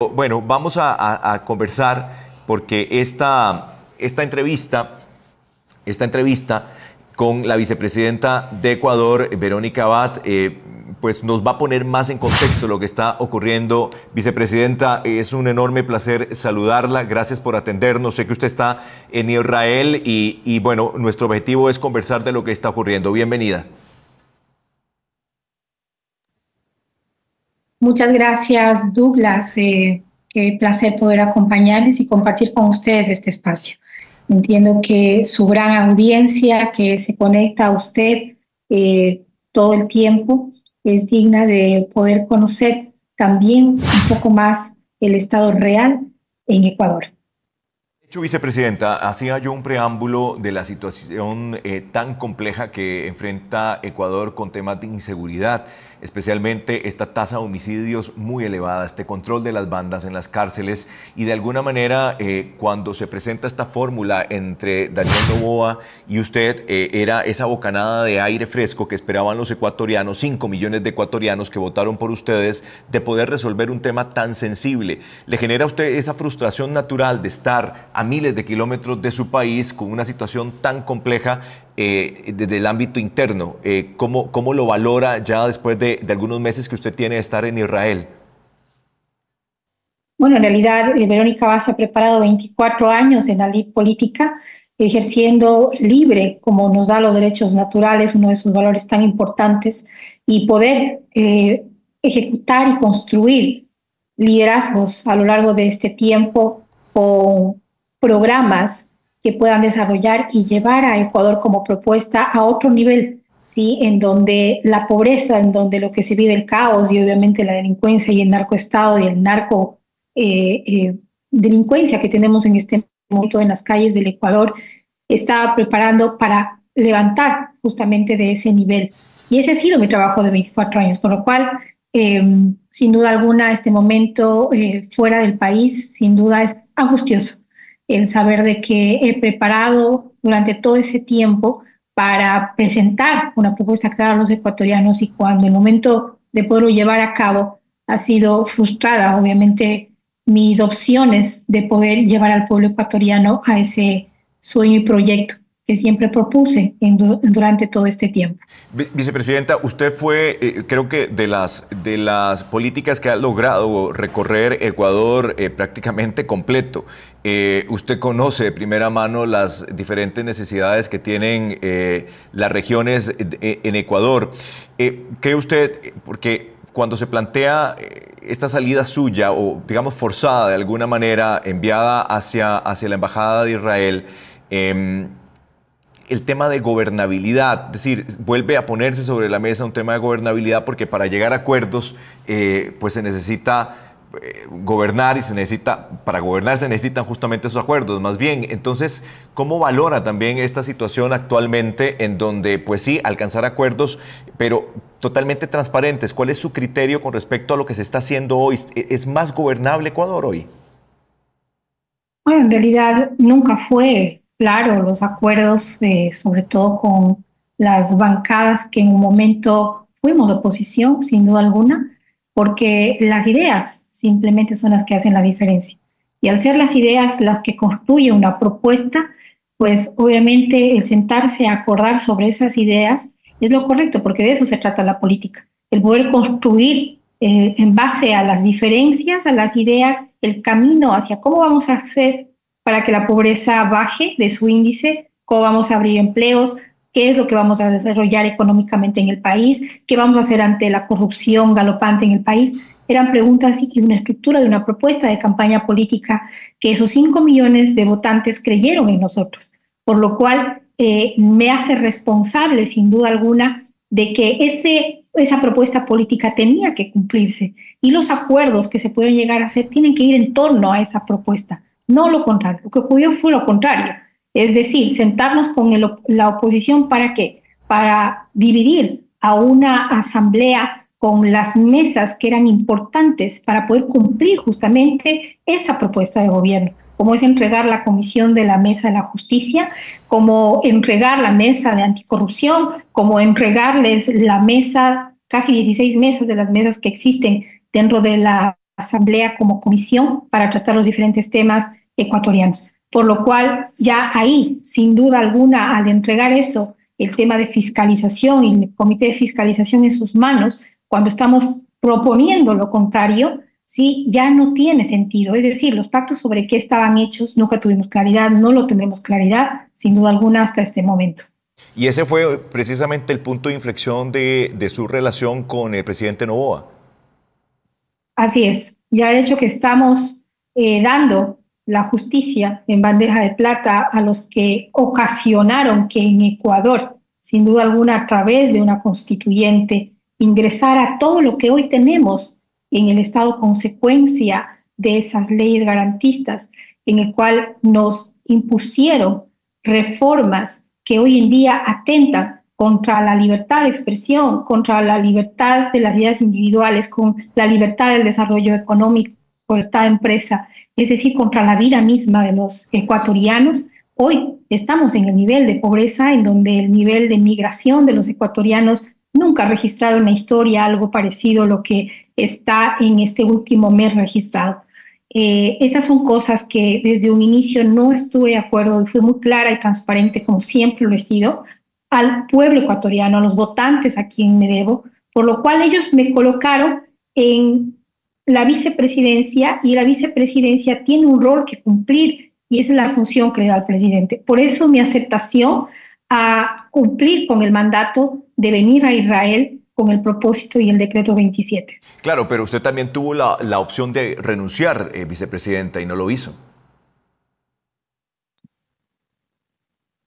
Bueno, vamos a conversar porque esta entrevista con la vicepresidenta de Ecuador, Verónica Abad, pues nos va a poner más en contexto lo que está ocurriendo. Vicepresidenta, es un enorme placer saludarla. Gracias por atendernos. Sé que usted está en Israel y bueno, nuestro objetivo es conversar de lo que está ocurriendo. Bienvenida. Muchas gracias, Douglas. Qué placer poder acompañarles y compartir con ustedes este espacio. Entiendo que su gran audiencia que se conecta a usted todo el tiempo es digna de poder conocer también un poco más el estado real en Ecuador. De hecho, vicepresidenta, hacía yo un preámbulo de la situación tan compleja que enfrenta Ecuador con temas de inseguridad, especialmente esta tasa de homicidios muy elevada, este control de las bandas en las cárceles y de alguna manera cuando se presenta esta fórmula entre Daniel Noboa y usted, era esa bocanada de aire fresco que esperaban los ecuatorianos, 5 millones de ecuatorianos que votaron por ustedes, de poder resolver un tema tan sensible. ¿Le genera a usted esa frustración natural de estar a miles de kilómetros de su país con una situación tan compleja desde el ámbito interno? ¿Cómo lo valora ya después de algunos meses que usted tiene de estar en Israel? Bueno, en realidad, Verónica Abad ha preparado 24 años en la lid política, ejerciendo libre, como nos da los derechos naturales, uno de sus valores tan importantes, y poder ejecutar y construir liderazgos a lo largo de este tiempo con programas que puedan desarrollar y llevar a Ecuador como propuesta a otro nivel, ¿sí? En donde la pobreza, en donde lo que se vive el caos y obviamente la delincuencia y el narcoestado y el narco delincuencia que tenemos en este momento en las calles del Ecuador, está preparando para levantar justamente de ese nivel. Y ese ha sido mi trabajo de 24 años, por lo cual, sin duda alguna, este momento fuera del país, sin duda es angustioso el saber de que he preparado durante todo ese tiempo para presentar una propuesta clara a los ecuatorianos y cuando el momento de poderlo llevar a cabo ha sido frustrada, obviamente, mis opciones de poder llevar al pueblo ecuatoriano a ese sueño y proyecto que siempre propuse durante todo este tiempo. Vicepresidenta, usted fue, creo que de las políticas que ha logrado recorrer Ecuador prácticamente completo. Usted conoce de primera mano las diferentes necesidades que tienen las regiones en Ecuador. ¿Cree usted, porque cuando se plantea esta salida suya o digamos forzada de alguna manera, enviada hacia la Embajada de Israel, el tema de gobernabilidad, es decir, vuelve a ponerse sobre la mesa un tema de gobernabilidad porque para llegar a acuerdos pues se necesita gobernar y para gobernar se necesitan justamente esos acuerdos, más bien. Entonces, ¿cómo valora también esta situación actualmente en donde, pues sí, alcanzar acuerdos, pero totalmente transparentes? ¿Cuál es su criterio con respecto a lo que se está haciendo hoy? ¿Es más gobernable Ecuador hoy? Bueno, en realidad nunca fue claro los acuerdos, sobre todo con las bancadas que en un momento fuimos oposición, sin duda alguna, porque las ideas simplemente son las que hacen la diferencia. Y al ser las ideas las que construyen una propuesta, pues obviamente el sentarse a acordar sobre esas ideas es lo correcto, porque de eso se trata la política, el poder construir en base a las diferencias, a las ideas, el camino hacia cómo vamos a hacer para que la pobreza baje de su índice, cómo vamos a abrir empleos, qué es lo que vamos a desarrollar económicamente en el país, qué vamos a hacer ante la corrupción galopante en el país. Eran preguntas y una estructura de una propuesta de campaña política que esos 5 millones de votantes creyeron en nosotros, por lo cual me hace responsable, sin duda alguna, de que esa propuesta política tenía que cumplirse y los acuerdos que se pueden llegar a hacer tienen que ir en torno a esa propuesta, no lo contrario. Lo que ocurrió fue lo contrario, es decir, sentarnos con la oposición ¿para qué? Para dividir a una asamblea con las mesas que eran importantes para poder cumplir justamente esa propuesta de gobierno, como es entregar la comisión de la mesa de la justicia, como entregar la mesa de anticorrupción, como entregarles la mesa, casi 16 mesas de las mesas que existen dentro de la asamblea como comisión para tratar los diferentes temas ecuatorianos. Por lo cual, ya ahí, sin duda alguna, al entregar eso, el tema de fiscalización y el comité de fiscalización en sus manos, cuando estamos proponiendo lo contrario, ¿sí? Ya no tiene sentido. Es decir, los pactos sobre qué estaban hechos, nunca tuvimos claridad, no lo tenemos claridad, sin duda alguna, hasta este momento. Y ese fue precisamente el punto de inflexión de su relación con el presidente Noboa. Así es. Ya el hecho que estamos dando la justicia en bandeja de plata a los que ocasionaron que en Ecuador, sin duda alguna, a través de una constituyente, ingresara todo lo que hoy tenemos en el Estado consecuencia de esas leyes garantistas, en el cual nos impusieron reformas que hoy en día atentan contra la libertad de expresión, contra la libertad de las ideas individuales, con la libertad del desarrollo económico, libertad de empresa, es decir, contra la vida misma de los ecuatorianos. Hoy estamos en el nivel de pobreza en donde el nivel de migración de los ecuatorianos nunca ha registrado en la historia algo parecido a lo que está en este último mes registrado. Estas son cosas que desde un inicio no estuve de acuerdo y fui muy clara y transparente, como siempre lo he sido, al pueblo ecuatoriano, a los votantes a quien me debo, por lo cual ellos me colocaron en la vicepresidencia y la vicepresidencia tiene un rol que cumplir y esa es la función que le da al presidente. Por eso mi aceptación a cumplir con el mandato de venir a Israel con el propósito y el decreto 27. Claro, pero usted también tuvo la opción de renunciar, vicepresidenta, y no lo hizo.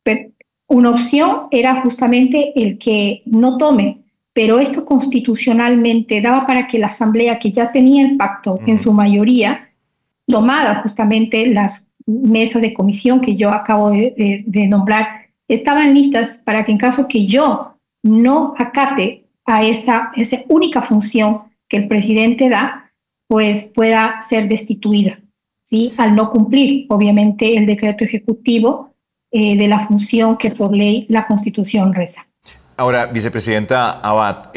Pero una opción era justamente el que no tome, pero esto constitucionalmente daba para que la Asamblea, que ya tenía el pacto en su mayoría, tomada justamente las mesas de comisión que yo acabo de nombrar, estaban listas para que en caso que yo no acate a esa única función que el presidente da, pues pueda ser destituida, ¿sí? Al no cumplir, obviamente, el decreto ejecutivo de la función que por ley la Constitución reza. Ahora, vicepresidenta Abad,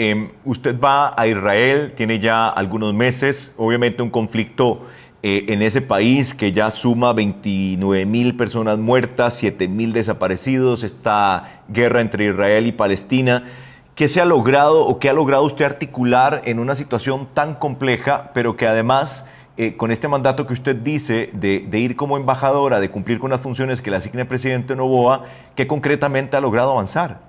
usted va a Israel, tiene ya algunos meses, obviamente un conflicto en ese país que ya suma 29.000 personas muertas, 7.000 desaparecidos, esta guerra entre Israel y Palestina. ¿Qué se ha logrado o qué ha logrado usted articular en una situación tan compleja, pero que además, con este mandato que usted dice de ir como embajadora, de cumplir con las funciones que le asigna el presidente Noboa, qué concretamente ha logrado avanzar?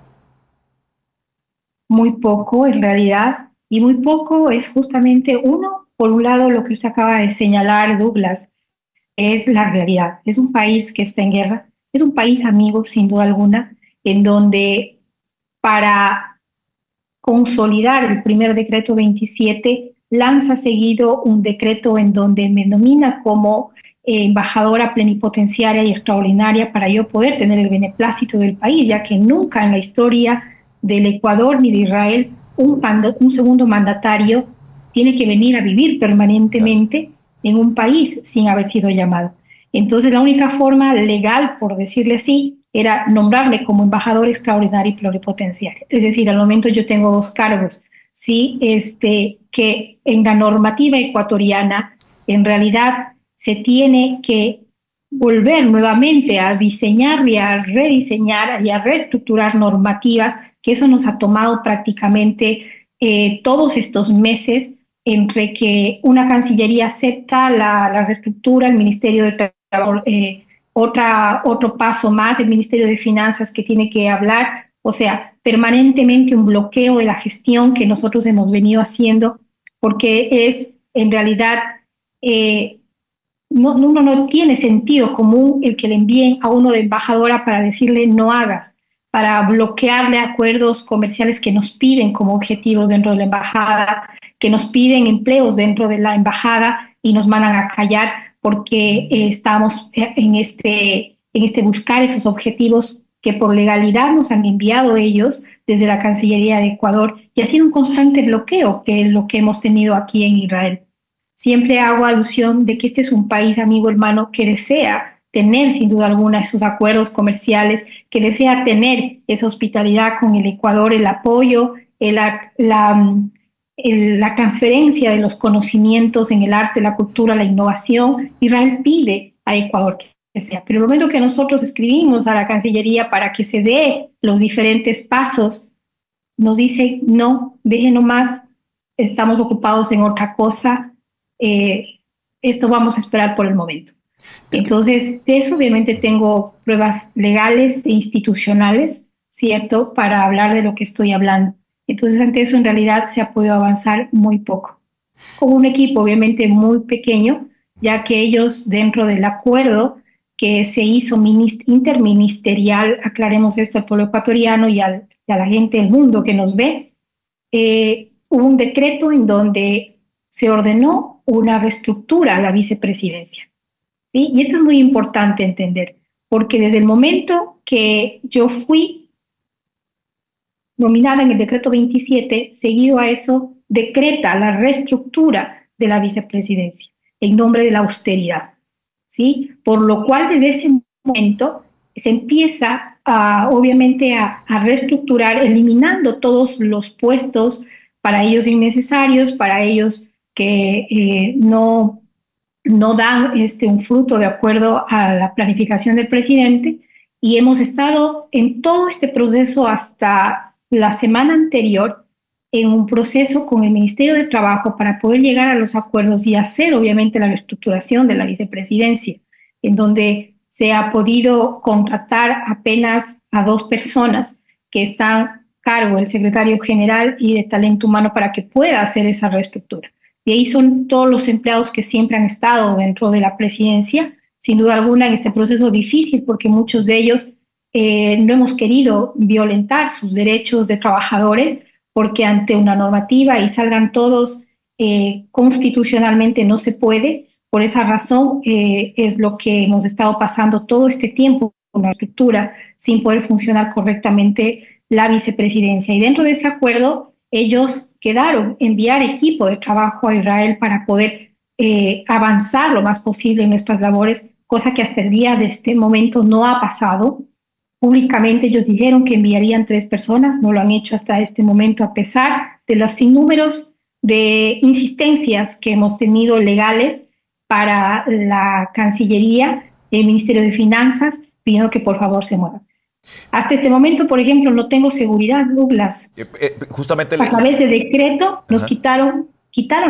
Muy poco en realidad, y muy poco es justamente uno, por un lado, lo que usted acaba de señalar, Douglas, es la realidad. Es un país que está en guerra, es un país amigo, sin duda alguna, en donde para consolidar el primer decreto 27, lanza seguido un decreto en donde me nomina como embajadora plenipotenciaria y extraordinaria para yo poder tener el beneplácito del país, ya que nunca en la historia del Ecuador ni de Israel un segundo mandatario tiene que venir a vivir permanentemente en un país sin haber sido llamado. Entonces la única forma legal, por decirle así, era nombrarme como embajador extraordinario y plenipotenciario. Es decir, al momento yo tengo dos cargos, ¿sí? Que en la normativa ecuatoriana en realidad se tiene que volver nuevamente a diseñar y a rediseñar y a reestructurar normativas, que eso nos ha tomado prácticamente todos estos meses entre que una Cancillería acepta la reestructura, el Ministerio de Trabajo, otro paso más, el Ministerio de Finanzas que tiene que hablar, o sea, permanentemente un bloqueo de la gestión que nosotros hemos venido haciendo, porque es en realidad, no tiene sentido común el que le envíen a uno de embajadora para decirle no hagas, para bloquearle acuerdos comerciales que nos piden como objetivos dentro de la embajada, que nos piden empleos dentro de la embajada y nos mandan a callar porque estamos en este buscar esos objetivos que por legalidad nos han enviado ellos desde la Cancillería de Ecuador y ha sido un constante bloqueo que es lo que hemos tenido aquí en Israel. Siempre hago alusión de que este es un país amigo hermano que desea tener sin duda alguna esos acuerdos comerciales, que desea tener esa hospitalidad con el Ecuador, el apoyo, la transferencia de los conocimientos en el arte, la cultura, la innovación, Israel pide a Ecuador que sea. Pero el momento que nosotros escribimos a la Cancillería para que se dé los diferentes pasos, nos dice, no, deje nomás, estamos ocupados en otra cosa, esto vamos a esperar por el momento. Entonces, de eso obviamente tengo pruebas legales e institucionales, ¿cierto?, para hablar de lo que estoy hablando. Entonces, ante eso, en realidad, se ha podido avanzar muy poco. Con un equipo obviamente muy pequeño, ya que ellos, dentro del acuerdo que se hizo interministerial, aclaremos esto al pueblo ecuatoriano y a la gente del mundo que nos ve, hubo un decreto en donde se ordenó una reestructura a la vicepresidencia. ¿Sí? Y esto es muy importante entender, porque desde el momento que yo fui nominada en el decreto 27, seguido a eso, decreta la reestructura de la vicepresidencia en nombre de la austeridad, ¿sí? Por lo cual, desde ese momento se empieza obviamente a reestructurar, eliminando todos los puestos para ellos innecesarios, para ellos que no dan un fruto de acuerdo a la planificación del presidente, y hemos estado en todo este proceso hasta la semana anterior en un proceso con el Ministerio de Trabajo para poder llegar a los acuerdos y hacer obviamente la reestructuración de la vicepresidencia, en donde se ha podido contratar apenas a 2 personas que están a cargo, el secretario general y de talento humano, para que pueda hacer esa reestructura. Y ahí son todos los empleados que siempre han estado dentro de la presidencia, sin duda alguna en este proceso difícil, porque muchos de ellos no hemos querido violentar sus derechos de trabajadores, porque ante una normativa y salgan todos constitucionalmente no se puede. Por esa razón es lo que hemos estado pasando todo este tiempo con la estructura sin poder funcionar correctamente la vicepresidencia. Y dentro de ese acuerdo ellos quedaron enviar equipo de trabajo a Israel para poder avanzar lo más posible en nuestras labores, cosa que hasta el día de este momento no ha pasado. Públicamente ellos dijeron que enviarían 3 personas, no lo han hecho hasta este momento, a pesar de los sinnúmeros de insistencias que hemos tenido legales para la Cancillería, el Ministerio de Finanzas, pidiendo que por favor se muevan. Hasta este momento, por ejemplo, no tengo seguridad, Douglas. Justamente a través de decreto nos quitaron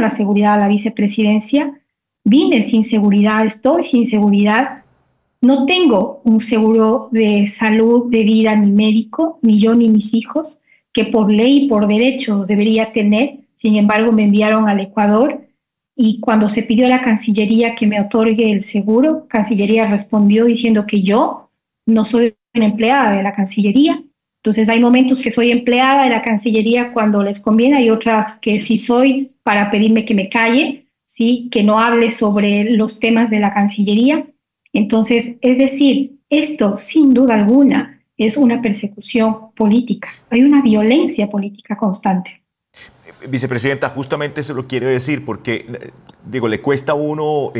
la seguridad a la vicepresidencia. Vine sin seguridad, estoy sin seguridad. No tengo un seguro de salud, de vida, ni médico, ni yo ni mis hijos, que por ley y por derecho debería tener. Sin embargo, me enviaron al Ecuador, y cuando se pidió a la Cancillería que me otorgue el seguro, Cancillería respondió diciendo que yo no soy una empleada de la Cancillería. Entonces hay momentos que soy empleada de la Cancillería cuando les conviene, hay otras que sí soy para pedirme que me calle, ¿sí?, que no hable sobre los temas de la Cancillería. Entonces, es decir, esto sin duda alguna es una persecución política, hay una violencia política constante. Vicepresidenta, justamente eso lo quiero decir, porque digo, le cuesta a uno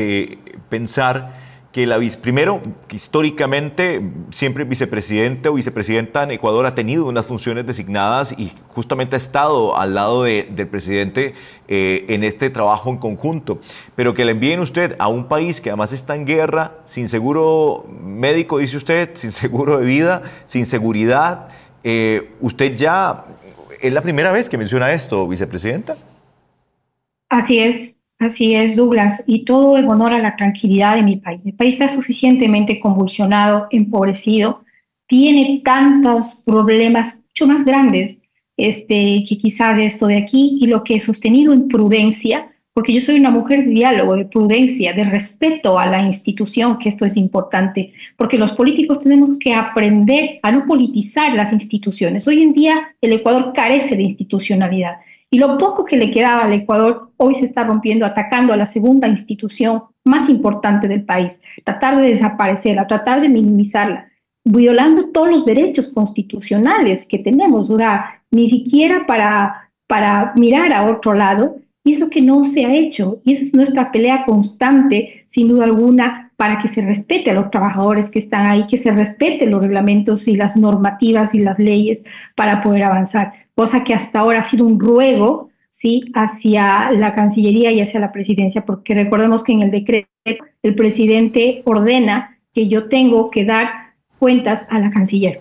pensar que primero, que históricamente siempre el vicepresidente o vicepresidenta en Ecuador ha tenido unas funciones designadas y justamente ha estado al lado del presidente en este trabajo en conjunto, pero que le envíen usted a un país que además está en guerra, sin seguro médico, dice usted, sin seguro de vida, sin seguridad. Usted ya es la primera vez que menciona esto, vicepresidenta. Así es, Douglas, y todo en honor a la tranquilidad de mi país. Mi país está suficientemente convulsionado, empobrecido, tiene tantos problemas mucho más grandes que quizás esto de aquí, y lo que he sostenido en prudencia, porque yo soy una mujer de diálogo, de prudencia, de respeto a la institución, que esto es importante, porque los políticos tenemos que aprender a no politizar las instituciones. Hoy en día el Ecuador carece de institucionalidad. Y lo poco que le quedaba al Ecuador hoy se está rompiendo, atacando a la segunda institución más importante del país, tratar de desaparecerla, tratar de minimizarla, violando todos los derechos constitucionales que tenemos, o sea, ni siquiera para mirar a otro lado, y es lo que no se ha hecho, y esa es nuestra pelea constante, sin duda alguna, para que se respete a los trabajadores que están ahí, que se respeten los reglamentos y las normativas y las leyes para poder avanzar, cosa que hasta ahora ha sido un ruego, ¿sí? Hacia la Cancillería y hacia la presidencia, porque recordemos que en el decreto el presidente ordena que yo tengo que dar cuentas a la canciller.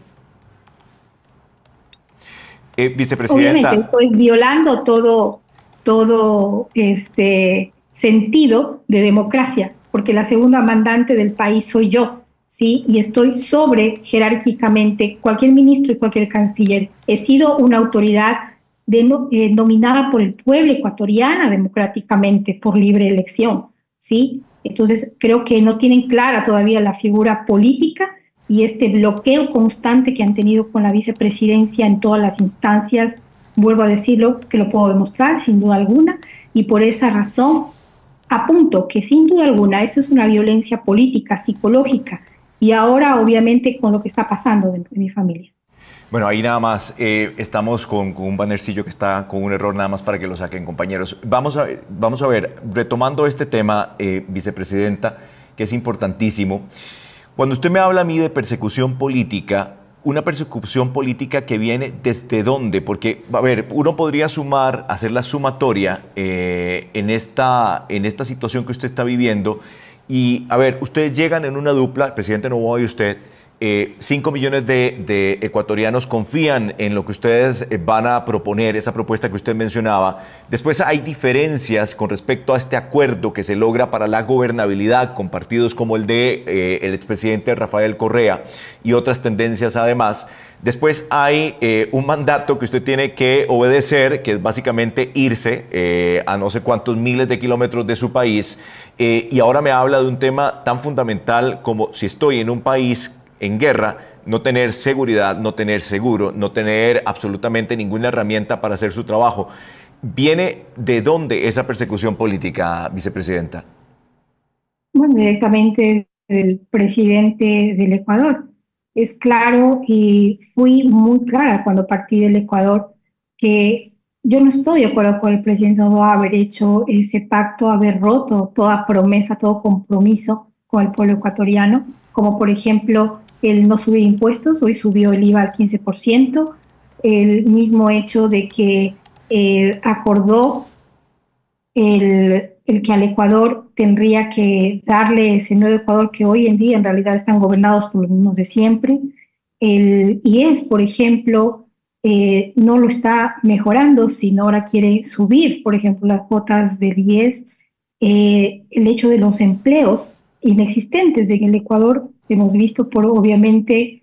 Obviamente Vicepresidenta, estoy violando todo sentido de democracia, porque la segunda mandante del país soy yo, ¿sí? Y estoy sobre jerárquicamente cualquier ministro y cualquier canciller. He sido una autoridad nominada por el pueblo ecuatoriano democráticamente por libre elección, ¿sí? Entonces creo que no tienen clara todavía la figura política y este bloqueo constante que han tenido con la vicepresidencia en todas las instancias, vuelvo a decirlo, que lo puedo demostrar sin duda alguna, y por esa razón apunto que sin duda alguna esto es una violencia política, psicológica, y ahora obviamente con lo que está pasando dentro de mi familia. bueno, ahí nada más estamos con un bannercillo que está con un error nada más para que lo saquen, compañeros. Vamos a ver, retomando este tema, vicepresidenta, que es importantísimo. Cuando usted me habla a mí de persecución política, una persecución política que viene desde dónde, porque, a ver, uno podría sumar, hacer la sumatoria en esta situación que usted está viviendo y, a ver, ustedes llegan en una dupla, el presidente Noboa y usted, 5 millones de ecuatorianos confían en lo que ustedes van a proponer, esa propuesta que usted mencionaba. Después hay diferencias con respecto a este acuerdo que se logra para la gobernabilidad con partidos como el de el expresidente Rafael Correa y otras tendencias además. Después hay un mandato que usted tiene que obedecer, que es básicamente irse a no sé cuántos miles de kilómetros de su país. Y ahora me habla de un tema tan fundamental como si estoy en un país en guerra, no tener seguridad, no tener seguro, no tener absolutamente ninguna herramienta para hacer su trabajo. ¿Viene de dónde esa persecución política, vicepresidenta? Bueno, directamente del presidente del Ecuador. Es claro y fui muy clara cuando partí del Ecuador que yo no estoy de acuerdo con el presidente Noboa haber hecho ese pacto, haber roto toda promesa, todo compromiso con el pueblo ecuatoriano, como por ejemplo el no subir impuestos, hoy subió el IVA al 15%, el mismo hecho de que acordó el que al Ecuador tendría que darle ese nuevo Ecuador que hoy en día en realidad están gobernados por los mismos de siempre. El IES, por ejemplo, no lo está mejorando, sino ahora quiere subir, por ejemplo, las cuotas del IES. El hecho de los empleos inexistentes en el Ecuador, hemos visto por obviamente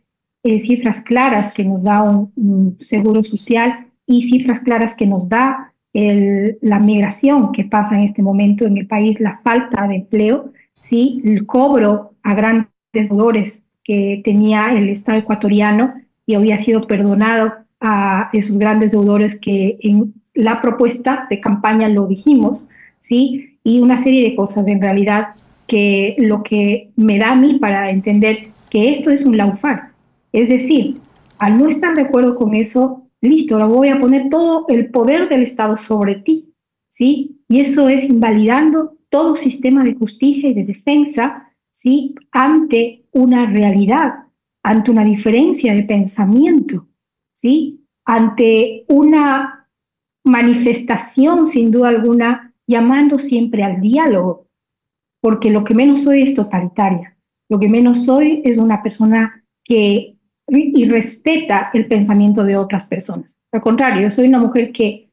cifras claras que nos da un seguro social y cifras claras que nos da la migración que pasa en este momento en el país, la falta de empleo, ¿sí? El cobro a grandes deudores que tenía el Estado ecuatoriano y había sido perdonado a esos grandes deudores que en la propuesta de campaña lo dijimos, ¿sí? Y una serie de cosas en realidad que lo que me da a mí para entender que esto es un laufar. Es decir, al no estar de acuerdo con eso, listo, ahora voy a poner todo el poder del Estado sobre ti, ¿sí? Y eso es invalidando todo sistema de justicia y de defensa, ¿sí? Ante una realidad, ante una diferencia de pensamiento, ¿sí? Ante una manifestación, sin duda alguna, llamando siempre al diálogo, porque lo que menos soy es totalitaria, lo que menos soy es una persona que y respeta el pensamiento de otras personas. Al contrario, yo soy una mujer que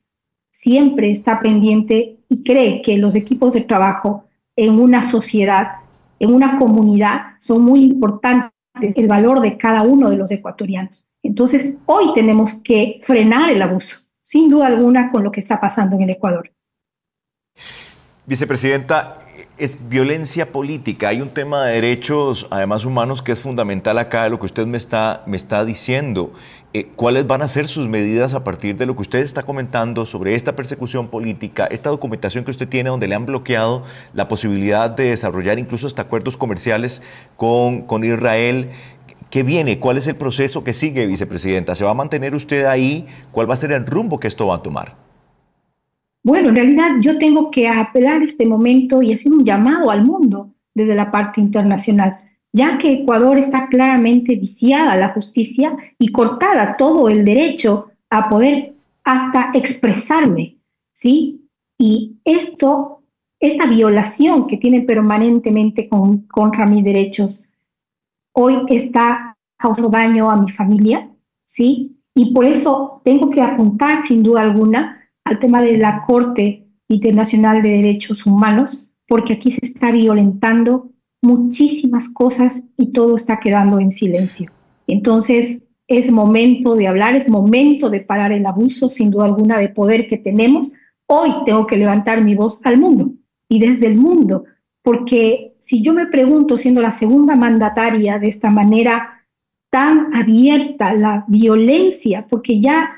siempre está pendiente y cree que los equipos de trabajo en una sociedad, en una comunidad, son muy importantes, el valor de cada uno de los ecuatorianos. Entonces, hoy tenemos que frenar el abuso, sin duda alguna, con lo que está pasando en el Ecuador. Vicepresidenta, es violencia política. Hay un tema de derechos, además humanos, que es fundamental acá de lo que usted me está diciendo. ¿Cuáles van a ser sus medidas a partir de lo que usted está comentando sobre esta persecución política, esta documentación que usted tiene donde le han bloqueado la posibilidad de desarrollar incluso hasta acuerdos comerciales con Israel? ¿Qué viene? ¿Cuál es el proceso que sigue, vicepresidenta? ¿Se va a mantener usted ahí? ¿Cuál va a ser el rumbo que esto va a tomar? Bueno, en realidad yo tengo que apelar este momento y hacer un llamado al mundo desde la parte internacional, ya que Ecuador está claramente viciada a la justicia y cortada todo el derecho a poder hasta expresarme, ¿sí? Y esta violación que tienen permanentemente contra mis derechos, hoy está causando daño a mi familia, ¿sí? Y por eso tengo que apuntar, sin duda alguna, al tema de la Corte Internacional de Derechos Humanos, porque aquí se está violentando muchísimas cosas y todo está quedando en silencio. Entonces, es momento de hablar, es momento de parar el abuso, sin duda alguna, de poder que tenemos. Hoy tengo que levantar mi voz al mundo y desde el mundo, porque si yo me pregunto, siendo la segunda mandataria de esta manera tan abierta, la violencia, porque ya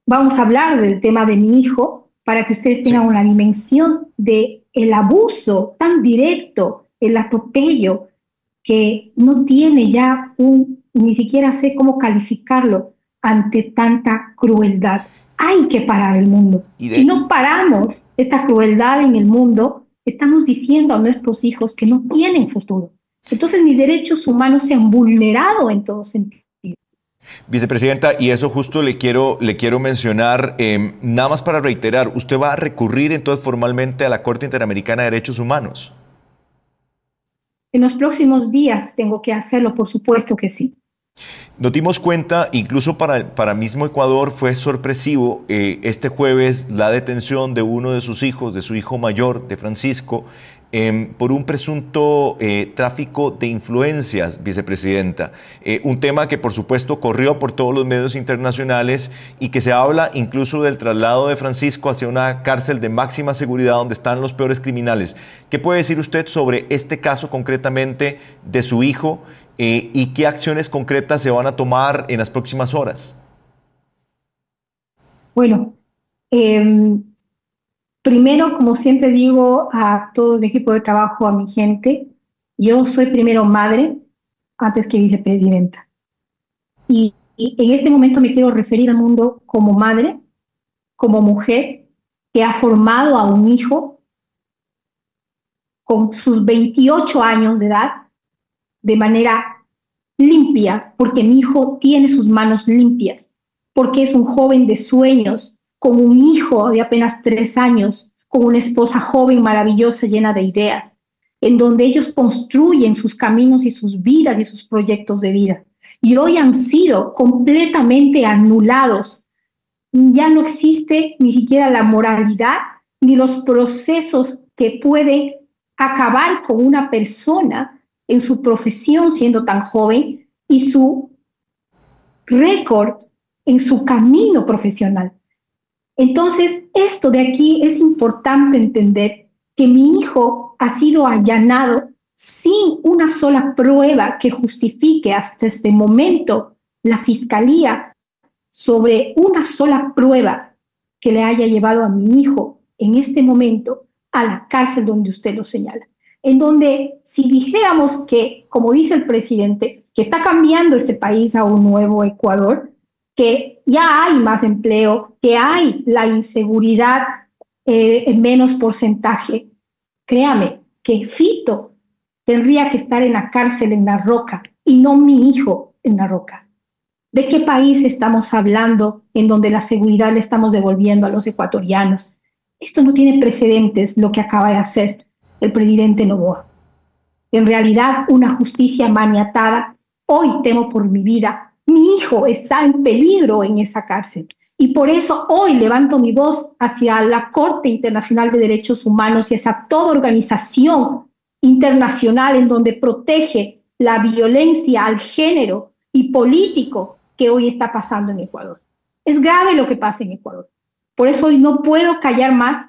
vamos a hablar del tema de mi hijo, para que ustedes tengan una dimensión de el abuso tan directo, el atropello, que no tiene ya ni siquiera sé cómo calificarlo ante tanta crueldad. Hay que parar el mundo. Si no paramos esta crueldad en el mundo, estamos diciendo a nuestros hijos que no tienen futuro. Entonces mis derechos humanos se han vulnerado en todo sentido. Vicepresidenta, y eso justo le quiero mencionar, nada más para reiterar, ¿usted va a recurrir entonces formalmente a la Corte Interamericana de Derechos Humanos? En los próximos días tengo que hacerlo, por supuesto que sí. Nos dimos cuenta, incluso para mismo Ecuador fue sorpresivo este jueves la detención de uno de sus hijos, de su hijo mayor, de Francisco, por un presunto tráfico de influencias, vicepresidenta. Un tema que por supuesto corrió por todos los medios internacionales y que se habla incluso del traslado de Francisco hacia una cárcel de máxima seguridad donde están los peores criminales. ¿Qué puede decir usted sobre este caso concretamente de su hijo? ¿Y qué acciones concretas se van a tomar en las próximas horas? Bueno, primero, como siempre digo a todo mi equipo de trabajo, a mi gente, yo soy primero madre antes que vicepresidenta. Y en este momento me quiero referir al mundo como madre, como mujer que ha formado a un hijo con sus 28 años de edad de manera limpia, porque mi hijo tiene sus manos limpias, porque es un joven de sueños, con un hijo de apenas 3 años, con una esposa joven, maravillosa, llena de ideas, en donde ellos construyen sus caminos y sus vidas y sus proyectos de vida. Y hoy han sido completamente anulados. Ya no existe ni siquiera la moralidad ni los procesos que pueden acabar con una persona en su profesión siendo tan joven y su récord en su camino profesional. Entonces, esto de aquí es importante entender que mi hijo ha sido allanado sin una sola prueba que justifique hasta este momento la fiscalía sobre una sola prueba que le haya llevado a mi hijo en este momento a la cárcel donde usted lo señala. En donde si dijéramos que, como dice el presidente, que está cambiando este país a un nuevo Ecuador, que ya hay más empleo, que hay la inseguridad en menos porcentaje, créame que Fito tendría que estar en la cárcel en La Roca y no mi hijo en La Roca. ¿De qué país estamos hablando en donde la seguridad le estamos devolviendo a los ecuatorianos? Esto no tiene precedentes, lo que acaba de hacer el presidente Noboa. En realidad, una justicia maniatada. Hoy temo por mi vida. Mi hijo está en peligro en esa cárcel. Y por eso hoy levanto mi voz hacia la Corte Internacional de Derechos Humanos y hacia toda organización internacional en donde protege la violencia al género y político que hoy está pasando en Ecuador. Es grave lo que pasa en Ecuador. Por eso hoy no puedo callar más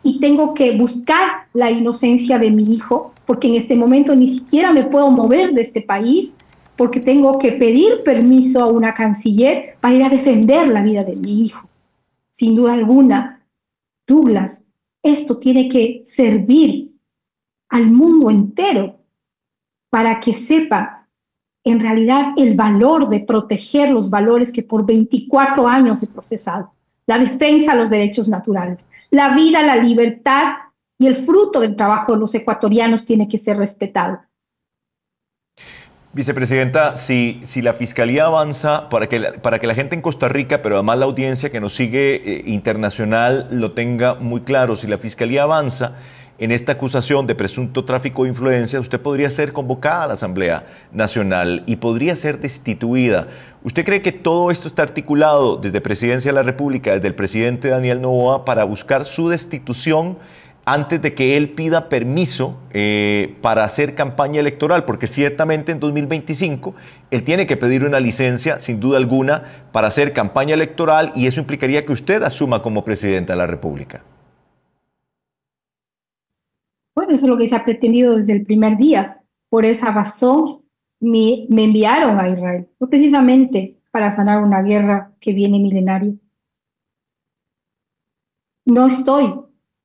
y tengo que buscar la inocencia de mi hijo, porque en este momento ni siquiera me puedo mover de este país, porque tengo que pedir permiso a una canciller para ir a defender la vida de mi hijo. Sin duda alguna, Douglas, esto tiene que servir al mundo entero para que sepa en realidad el valor de proteger los valores que por 24 años he profesado. La defensa de los derechos naturales, la vida, la libertad y el fruto del trabajo de los ecuatorianos tiene que ser respetado. Vicepresidenta, si la Fiscalía avanza para que la gente en Costa Rica, pero además la audiencia que nos sigue internacional lo tenga muy claro, si la Fiscalía avanza en esta acusación de presunto tráfico de influencia, usted podría ser convocada a la Asamblea Nacional y podría ser destituida. ¿Usted cree que todo esto está articulado desde Presidencia de la República, desde el presidente Daniel Noboa, para buscar su destitución antes de que él pida permiso para hacer campaña electoral? Porque ciertamente en 2025 él tiene que pedir una licencia, sin duda alguna, para hacer campaña electoral, y eso implicaría que usted asuma como presidenta de la República. Bueno, eso es lo que se ha pretendido desde el primer día. Por esa razón me enviaron a Israel, no precisamente para sanar una guerra que viene milenaria. No estoy,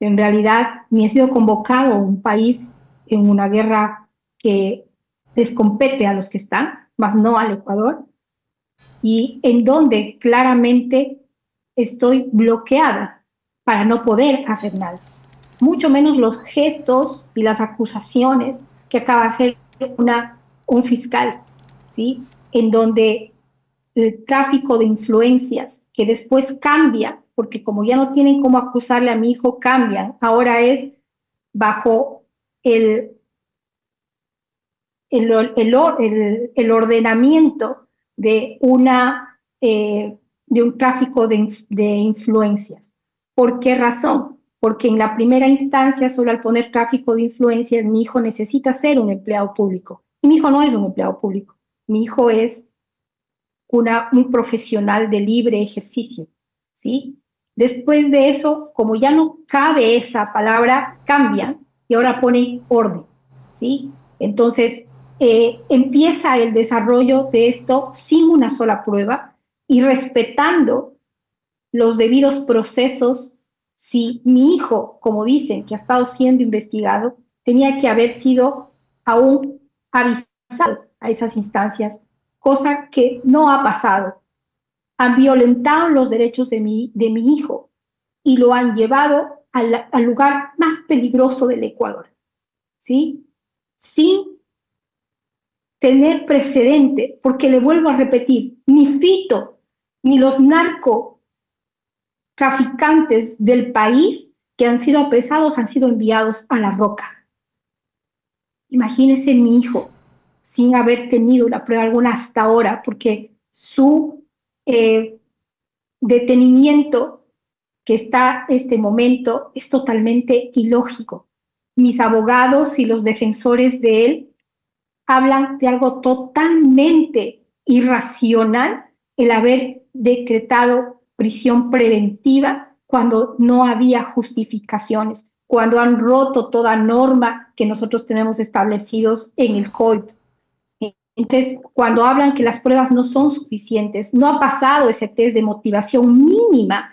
en realidad, ni he sido convocado a un país en una guerra que les compete a los que están, más no al Ecuador, y en donde claramente estoy bloqueada para no poder hacer nada. Mucho menos los gestos y las acusaciones que acaba de hacer un fiscal, ¿sí? En donde el tráfico de influencias, que después cambia, porque como ya no tienen cómo acusarle a mi hijo, cambian. Ahora es bajo el ordenamiento de, de un tráfico de influencias. ¿Por qué razón? Porque en la primera instancia, solo al poner tráfico de influencias, mi hijo necesita ser un empleado público. Y mi hijo no es un empleado público. Mi hijo es un profesional de libre ejercicio, ¿sí? Después de eso, como ya no cabe esa palabra, cambian y ahora ponen orden, ¿sí? Entonces, empieza el desarrollo de esto sin una sola prueba y respetando los debidos procesos. Si mi hijo, como dicen, que ha estado siendo investigado, tenía que haber sido aún avisado a esas instancias, cosa que no ha pasado. Han violentado los derechos de mi hijo y lo han llevado al lugar más peligroso del Ecuador, ¿sí? Sin tener precedente, porque le vuelvo a repetir, ni Fito, ni los narcotraficantes del país que han sido apresados han sido enviados a La Roca. Imagínese mi hijo sin haber tenido la prueba alguna hasta ahora, porque su detenimiento que está este momento es totalmente ilógico. Mis abogados y los defensores de él hablan de algo totalmente irracional, el haber decretado prisión preventiva cuando no había justificaciones, cuando han roto toda norma que nosotros tenemos establecidos en el COIP. Entonces, cuando hablan que las pruebas no son suficientes, no ha pasado ese test de motivación mínima,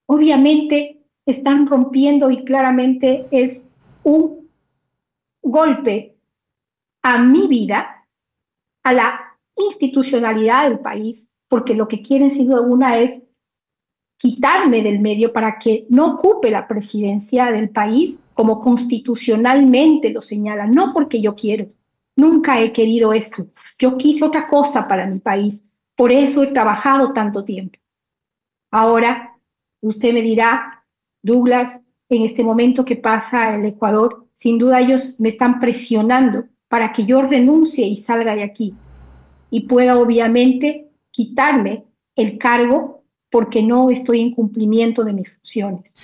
obviamente están rompiendo y claramente es un golpe a mi vida, a la institucionalidad del país, porque lo que quieren sin duda alguna es quitarme del medio para que no ocupe la presidencia del país como constitucionalmente lo señala, no porque yo quiero. Nunca he querido esto. Yo quise otra cosa para mi país. Por eso he trabajado tanto tiempo. Ahora, usted me dirá, Douglas, en este momento que pasa el Ecuador, sin duda ellos me están presionando para que yo renuncie y salga de aquí. Y pueda, obviamente, quitarme el cargo porque no estoy en cumplimiento de mis funciones.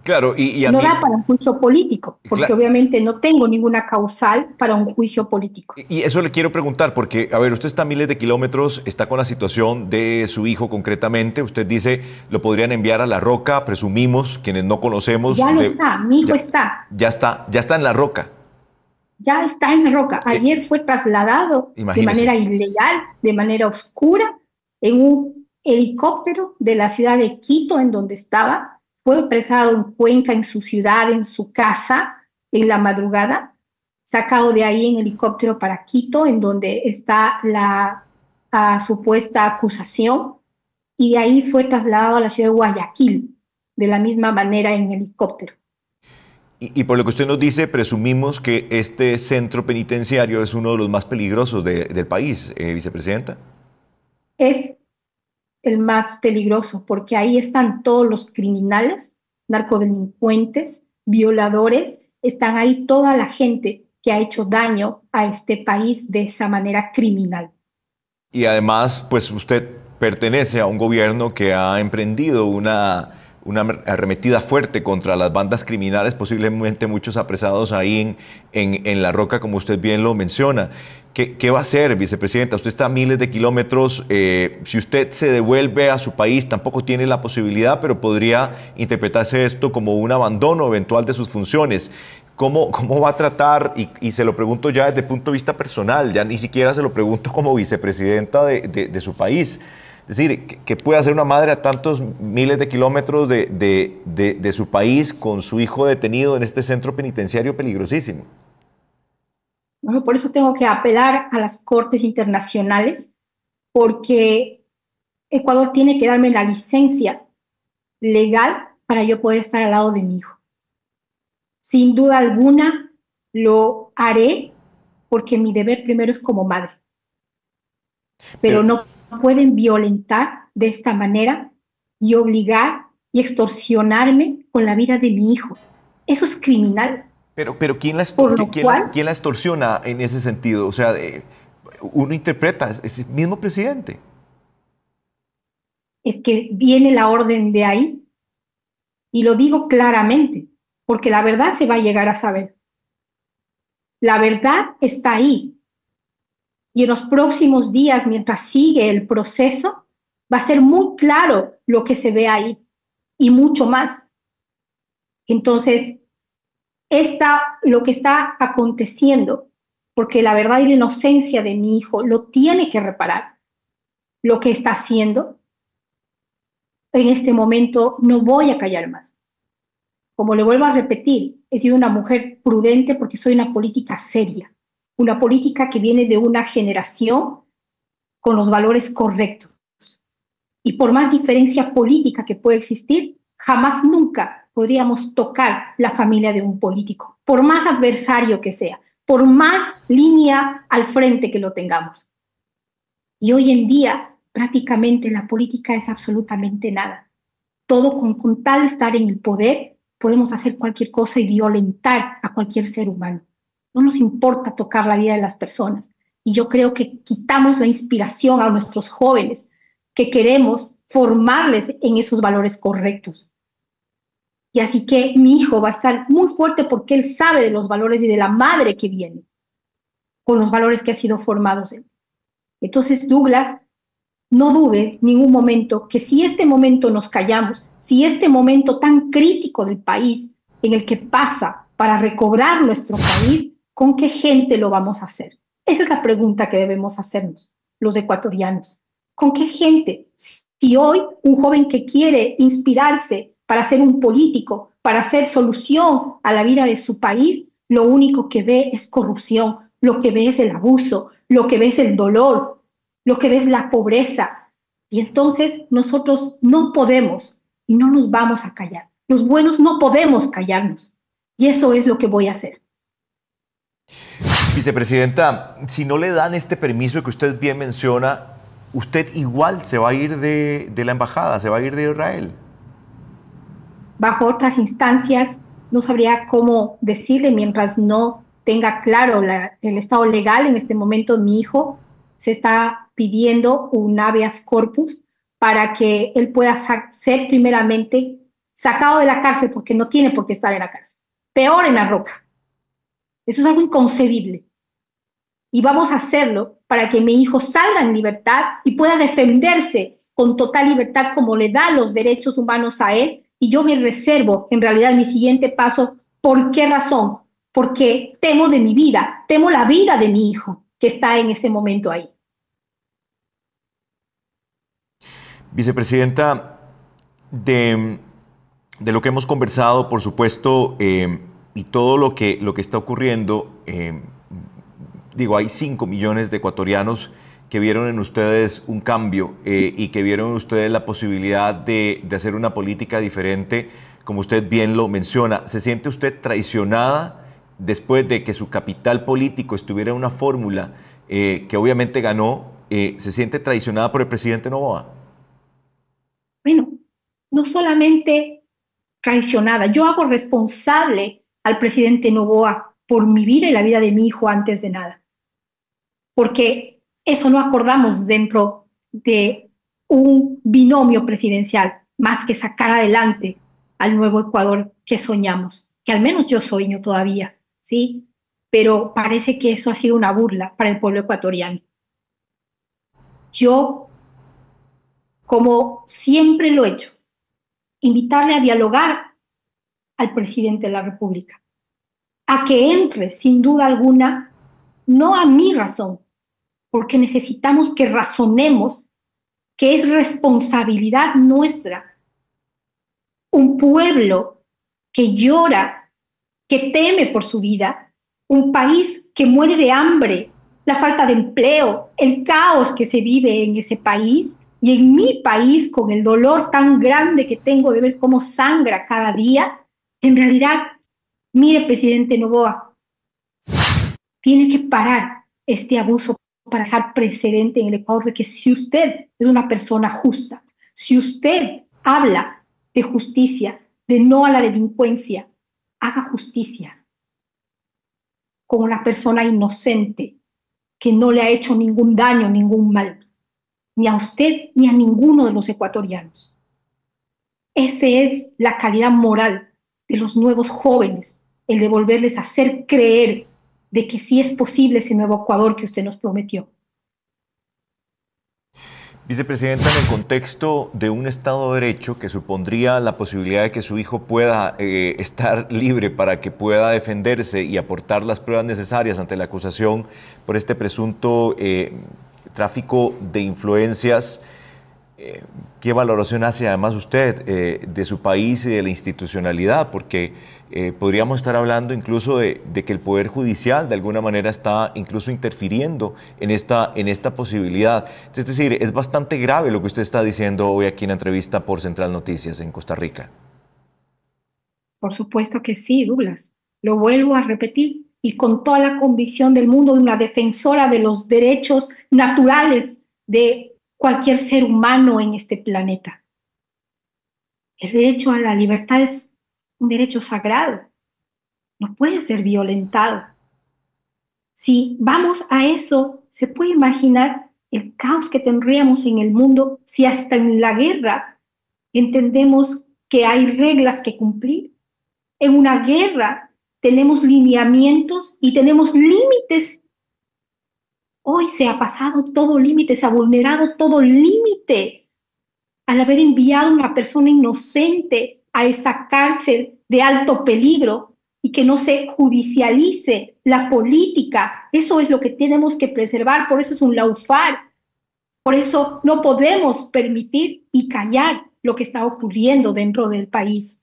Claro, no da para un juicio político, porque obviamente no tengo ninguna causal para un juicio político. Y eso le quiero preguntar, porque, a ver, usted está a miles de kilómetros, está con la situación de su hijo concretamente. Usted dice, lo podrían enviar a La Roca, presumimos, quienes no conocemos. Ya lo está, mi hijo está. Ya está en La Roca. Ya está en La Roca. Ayer fue trasladado de manera ilegal, de manera oscura, en un helicóptero de la ciudad de Quito, en donde estaba. Fue apresado en Cuenca, en su ciudad, en su casa, en la madrugada, sacado de ahí en helicóptero para Quito, en donde está la supuesta acusación, y de ahí fue trasladado a la ciudad de Guayaquil, de la misma manera en helicóptero. Y por lo que usted nos dice, presumimos que este centro penitenciario es uno de los más peligrosos del país, vicepresidenta. Es el más peligroso porque ahí están todos los criminales, narcodelincuentes, violadores, están ahí toda la gente que ha hecho daño a este país de esa manera criminal. Y además, pues usted pertenece a un gobierno que ha emprendido una arremetida fuerte contra las bandas criminales, posiblemente muchos apresados ahí en La Roca, como usted bien lo menciona. ¿Qué va a hacer, vicepresidenta? Usted está a miles de kilómetros. Si usted se devuelve a su país, tampoco tiene la posibilidad, pero podría interpretarse esto como un abandono eventual de sus funciones. ¿Cómo va a tratar? Y se lo pregunto ya desde el punto de vista personal, ya ni siquiera se lo pregunto como vicepresidenta de su país. Es decir, ¿qué puede hacer una madre a tantos miles de kilómetros de su país con su hijo detenido en este centro penitenciario peligrosísimo? Bueno, por eso tengo que apelar a las cortes internacionales, porque Ecuador tiene que darme la licencia legal para yo poder estar al lado de mi hijo. Sin duda alguna lo haré porque mi deber primero es como madre, pero Pero, no pueden violentar de esta manera y obligar y extorsionarme con la vida de mi hijo. Eso es criminal, pero por lo cual ¿quién la extorsiona en ese sentido? O sea, uno interpreta, es el mismo presidente. es que viene la orden de ahí y lo digo claramente, porque la verdad se va a llegar a saber. La verdad está ahí y en los próximos días, mientras sigue el proceso, va a ser muy claro lo que se ve ahí y mucho más. Entonces, lo que está aconteciendo, porque la verdad y la inocencia de mi hijo lo tiene que reparar, lo que está haciendo, en este momento no voy a callar más. Como le vuelvo a repetir, he sido una mujer prudente porque soy una política seria, una política que viene de una generación con los valores correctos. Y por más diferencia política que pueda existir, jamás nunca podríamos tocar la familia de un político, por más adversario que sea, por más línea al frente que lo tengamos. Y hoy en día prácticamente la política es absolutamente nada. Todo con tal de estar en el poder, podemos hacer cualquier cosa y violentar a cualquier ser humano. No nos importa tocar la vida de las personas. Y yo creo que quitamos la inspiración a nuestros jóvenes que queremos formarles en esos valores correctos. Y así que mi hijo va a estar muy fuerte porque él sabe de los valores y de la madre que viene, con los valores que ha sido formados él. Entonces, Douglas, no dude ningún momento que si este momento nos callamos, si este momento tan crítico del país en el que pasa para recobrar nuestro país, ¿con qué gente lo vamos a hacer? Esa es la pregunta que debemos hacernos los ecuatorianos. ¿Con qué gente? Si hoy un joven que quiere inspirarse para ser un político, para hacer solución a la vida de su país, lo único que ve es corrupción, lo que ve es el abuso, lo que ve es el dolor, lo que ve es la pobreza. Y entonces nosotros no podemos y no nos vamos a callar. Los buenos no podemos callarnos. Y eso es lo que voy a hacer. Vicepresidenta, si no le dan este permiso que usted bien menciona, usted igual se va a ir de la embajada, se va a ir de Israel. Bajo otras instancias, no sabría cómo decirle mientras no tenga claro el estado legal. En este momento, mi hijo se está pidiendo un habeas corpus para que él pueda ser primeramente sacado de la cárcel porque no tiene por qué estar en la cárcel. Peor en La Roca. Eso es algo inconcebible. Y vamos a hacerlo para que mi hijo salga en libertad y pueda defenderse con total libertad como le da los derechos humanos a él. Y yo me reservo, en realidad, mi siguiente paso. ¿Por qué razón? Porque temo de mi vida, temo la vida de mi hijo que está en ese momento ahí. Vicepresidenta, de lo que hemos conversado, por supuesto, y todo lo que está ocurriendo, digo, hay 5 millones de ecuatorianos que vieron en ustedes un cambio y que vieron en ustedes la posibilidad de hacer una política diferente, como usted bien lo menciona. ¿Se siente usted traicionada después de que su capital político estuviera en una fórmula que obviamente ganó? ¿Se siente traicionada por el presidente Noboa? Bueno, no solamente traicionada, yo hago responsable al presidente Noboa por mi vida y la vida de mi hijo antes de nada, porque eso no acordamos dentro de un binomio presidencial, más que sacar adelante al nuevo Ecuador que soñamos, que al menos yo sueño todavía, ¿sí? Pero parece que eso ha sido una burla para el pueblo ecuatoriano. Yo, como siempre lo he hecho, invitarle a dialogar al presidente de la República, a que entre, sin duda alguna, no a mi razón, porque necesitamos que razonemos que es responsabilidad nuestra. Un pueblo que llora, que teme por su vida, un país que muere de hambre, la falta de empleo, el caos que se vive en ese país y en mi país con el dolor tan grande que tengo de ver cómo sangra cada día. En realidad, mire, presidente Noboa, tiene que parar este abuso para dejar precedente en el Ecuador de que si usted es una persona justa, si usted habla de justicia, de no a la delincuencia, haga justicia con una persona inocente que no le ha hecho ningún daño, ningún mal, ni a usted ni a ninguno de los ecuatorianos. Esa es la calidad moral de los nuevos jóvenes, el de volverles a hacer creer de que sí es posible ese nuevo Ecuador que usted nos prometió. Vicepresidenta, en el contexto de un Estado de Derecho que supondría la posibilidad de que su hijo pueda estar libre para que pueda defenderse y aportar las pruebas necesarias ante la acusación por este presunto tráfico de influencias, ¿qué valoración hace además usted de su país y de la institucionalidad? Porque podríamos estar hablando incluso de que el Poder Judicial de alguna manera está incluso interfiriendo en esta posibilidad. Es decir, es bastante grave lo que usted está diciendo hoy aquí en la entrevista por Central Noticias en Costa Rica. Por supuesto que sí, Douglas. Lo vuelvo a repetir y con toda la convicción del mundo de una defensora de los derechos naturales de cualquier ser humano en este planeta. El derecho a la libertad es un derecho sagrado, no puede ser violentado. Si vamos a eso, se puede imaginar el caos que tendríamos en el mundo si hasta en la guerra entendemos que hay reglas que cumplir. En una guerra tenemos lineamientos y tenemos límites. Hoy se ha pasado todo límite, se ha vulnerado todo límite al haber enviado a una persona inocente a esa cárcel de alto peligro y que no se judicialice la política. Eso es lo que tenemos que preservar, por eso es un laufar. Por eso no podemos permitir y callar lo que está ocurriendo dentro del país.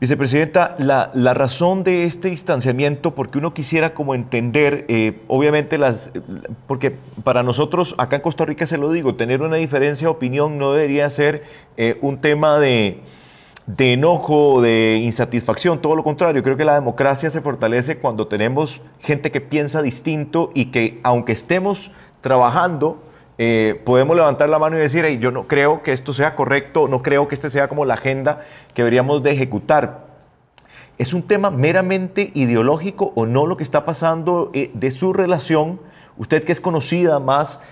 Vicepresidenta, la razón de este distanciamiento, porque uno quisiera como entender, obviamente, porque para nosotros acá en Costa Rica, se lo digo, tener una diferencia de opinión no debería ser un tema de enojo, de insatisfacción, todo lo contrario. Creo que la democracia se fortalece cuando tenemos gente que piensa distinto y que, aunque estemos trabajando, podemos levantar la mano y decir, hey, yo no creo que esto sea correcto, no creo que este sea como la agenda que deberíamos de ejecutar. ¿Es un tema meramente ideológico o no lo que está pasando de su relación? Usted, que es conocida más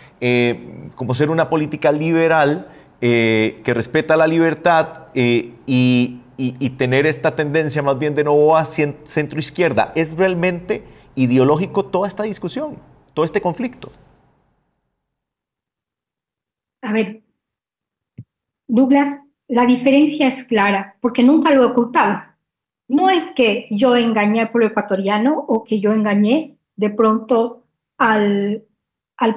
como ser una política liberal, que respeta la libertad y tener esta tendencia más bien de Noboa centro-izquierda, ¿es realmente ideológico toda esta discusión, todo este conflicto? A ver, Douglas, la diferencia es clara, porque nunca lo he ocultado. No es que yo engañé al pueblo ecuatoriano o que yo engañé de pronto al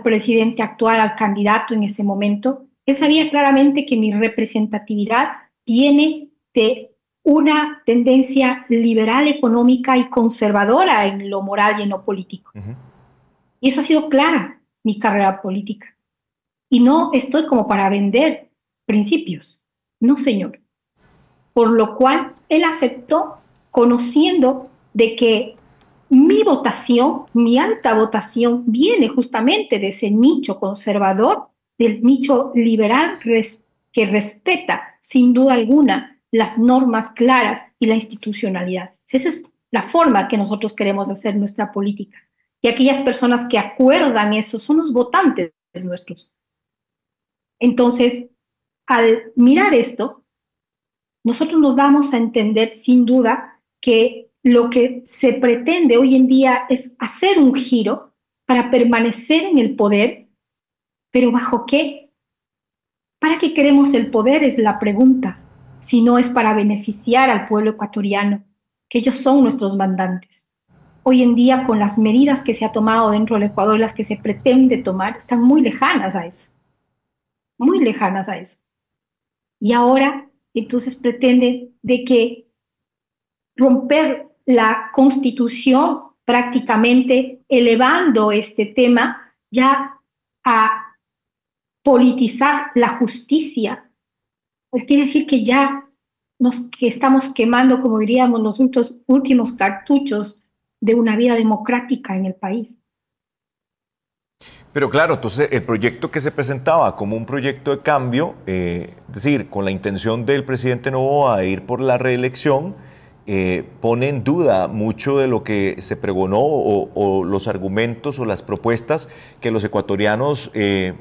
presidente actual, al candidato en ese momento. Él sabía claramente que mi representatividad viene de una tendencia liberal, económica y conservadora en lo moral y en lo político. Y eso ha sido clara mi carrera política. Y no estoy como para vender principios. No, señor. Por lo cual él aceptó conociendo de que mi votación, mi alta votación, viene justamente de ese nicho conservador, del nicho liberal que respeta sin duda alguna las normas claras y la institucionalidad. Esa es la forma que nosotros queremos hacer nuestra política. Y aquellas personas que acuerdan eso son los votantes nuestros. Entonces, al mirar esto, nosotros nos damos a entender sin duda que lo que se pretende hoy en día es hacer un giro para permanecer en el poder, pero ¿bajo qué? ¿Para qué queremos el poder? Es la pregunta, si no es para beneficiar al pueblo ecuatoriano, que ellos son nuestros mandantes. Hoy en día, con las medidas que se ha tomado dentro del Ecuador, las que se pretende tomar, están muy lejanas a eso, muy lejanas a eso. Y ahora, entonces, pretende de que romper la constitución prácticamente elevando este tema ya a politizar la justicia, pues quiere decir que ya que estamos quemando, como diríamos, los últimos cartuchos de una vida democrática en el país. Pero claro, entonces el proyecto que se presentaba como un proyecto de cambio, es decir, con la intención del presidente Noboa de ir por la reelección, pone en duda mucho de lo que se pregonó o los argumentos o las propuestas que los ecuatorianos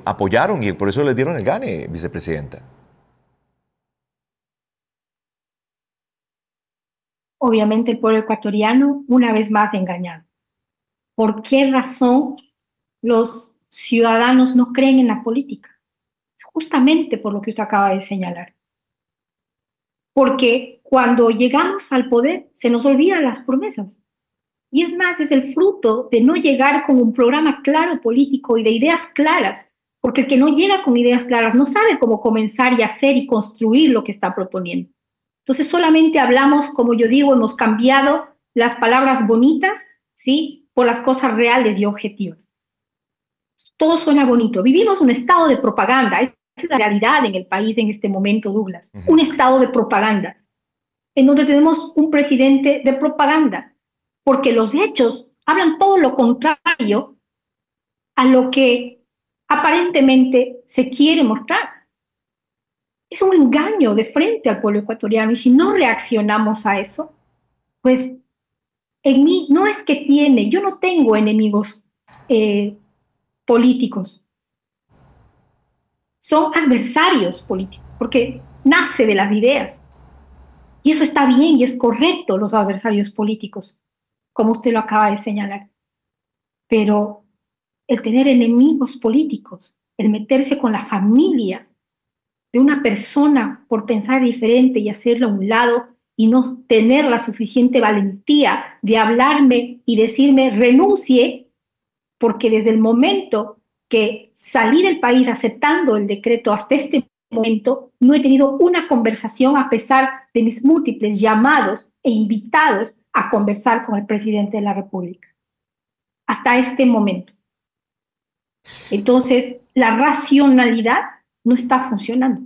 apoyaron y por eso les dieron el gane, vicepresidenta. Obviamente el pueblo ecuatoriano, una vez más, engañado. ¿Por qué razón los ciudadanos no creen en la política? Justamente por lo que usted acaba de señalar. Porque cuando llegamos al poder se nos olvidan las promesas. Y es más, es el fruto de no llegar con un programa claro político y de ideas claras. Porque el que no llega con ideas claras no sabe cómo comenzar y hacer y construir lo que está proponiendo. Entonces solamente hablamos, como yo digo, hemos cambiado las palabras bonitas, ¿sí?, por las cosas reales y objetivas. Todo suena bonito. Vivimos un estado de propaganda. Esa es la realidad en el país en este momento, Douglas. Un estado de propaganda, en donde tenemos un presidente de propaganda, porque los hechos hablan todo lo contrario a lo que aparentemente se quiere mostrar. Es un engaño de frente al pueblo ecuatoriano y si no reaccionamos a eso, pues en mí no es que yo no tengo enemigos políticos, son adversarios políticos, porque nace de las ideas. Y eso está bien y es correcto, los adversarios políticos, como usted lo acaba de señalar. Pero el tener enemigos políticos, el meterse con la familia de una persona por pensar diferente y hacerla a un lado y no tener la suficiente valentía de hablarme y decirme renuncie, porque desde el momento que salí del país aceptando el decreto hasta este momento, no he tenido una conversación a pesar de mis múltiples llamados e invitados a conversar con el presidente de la República. Hasta este momento. Entonces, la racionalidad no está funcionando.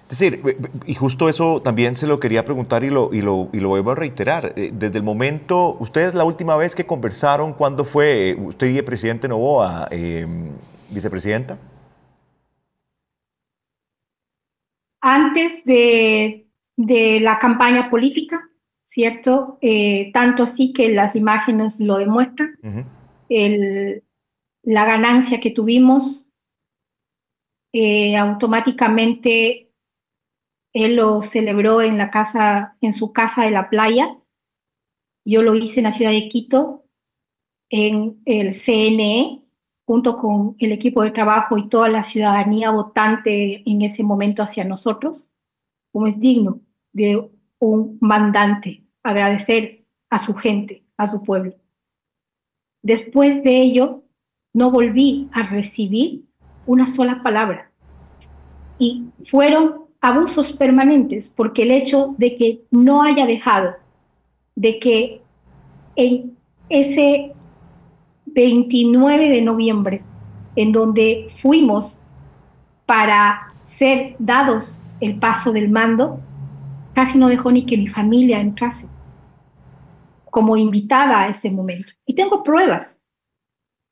Es decir, y justo eso también se lo quería preguntar y lo vuelvo a reiterar. Desde el momento, ustedes la última vez que conversaron, ¿cuándo fue usted y el presidente Noboa, vicepresidenta? Antes de la campaña política, ¿cierto? Tanto así que las imágenes lo demuestran. La ganancia que tuvimos, automáticamente él lo celebró en su casa de la playa. Yo lo hice en la ciudad de Quito, en el CNE, junto con el equipo de trabajo y toda la ciudadanía votante en ese momento hacia nosotros, como es digno de un mandante, agradecer a su gente, a su pueblo. Después de ello, no volví a recibir una sola palabra. Y fueron abusos permanentes, porque el hecho de que no haya dejado de que en ese 29 de noviembre, en donde fuimos para ser dados el paso del mando, casi no dejó ni que mi familia entrase como invitada a ese momento. Y tengo pruebas,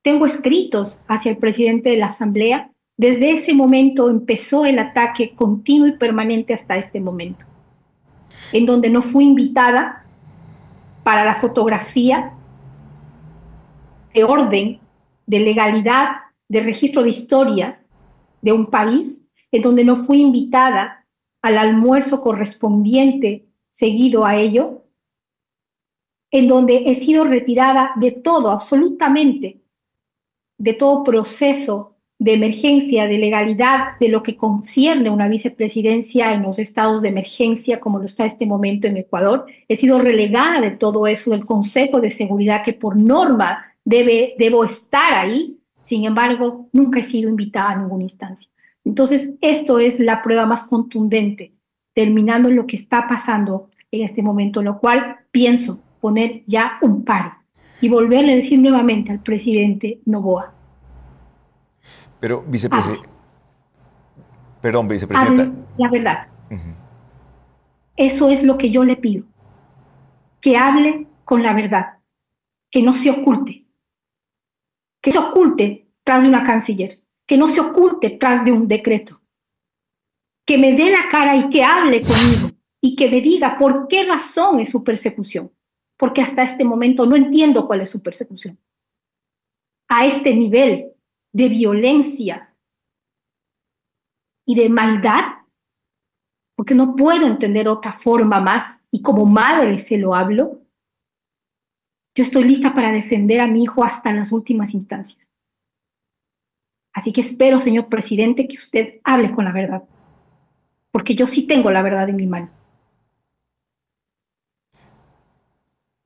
tengo escritos hacia el presidente de la Asamblea. Desde ese momento empezó el ataque continuo y permanente hasta este momento, en donde no fui invitada para la fotografía de orden, de legalidad, de registro de historia de un país, en donde no fui invitada al almuerzo correspondiente seguido a ello, en donde he sido retirada de todo, absolutamente, de todo proceso de emergencia, de legalidad, de lo que concierne una vicepresidencia en los estados de emergencia, como lo está este momento en Ecuador. He sido relegada de todo eso, del Consejo de Seguridad, que por norma debo estar ahí. Sin embargo, nunca he sido invitada a ninguna instancia. Entonces, esto es la prueba más contundente, terminando lo que está pasando en este momento, lo cual pienso poner ya un pare y volverle a decir nuevamente al presidente Noboa. Pero, vicepresidenta. Hable la verdad. Eso es lo que yo le pido. Que hable con la verdad. Que no se oculte. Que se oculte tras de una canciller. Que no se oculte tras de un decreto. Que me dé la cara y que hable conmigo. Y que me diga por qué razón es su persecución. Porque hasta este momento no entiendo cuál es su persecución. A este nivel de violencia y de maldad, porque no puedo entender otra forma más, y como madre se lo hablo, yo estoy lista para defender a mi hijo hasta las últimas instancias. Así que espero, señor presidente, que usted hable con la verdad, porque yo sí tengo la verdad en mi mano.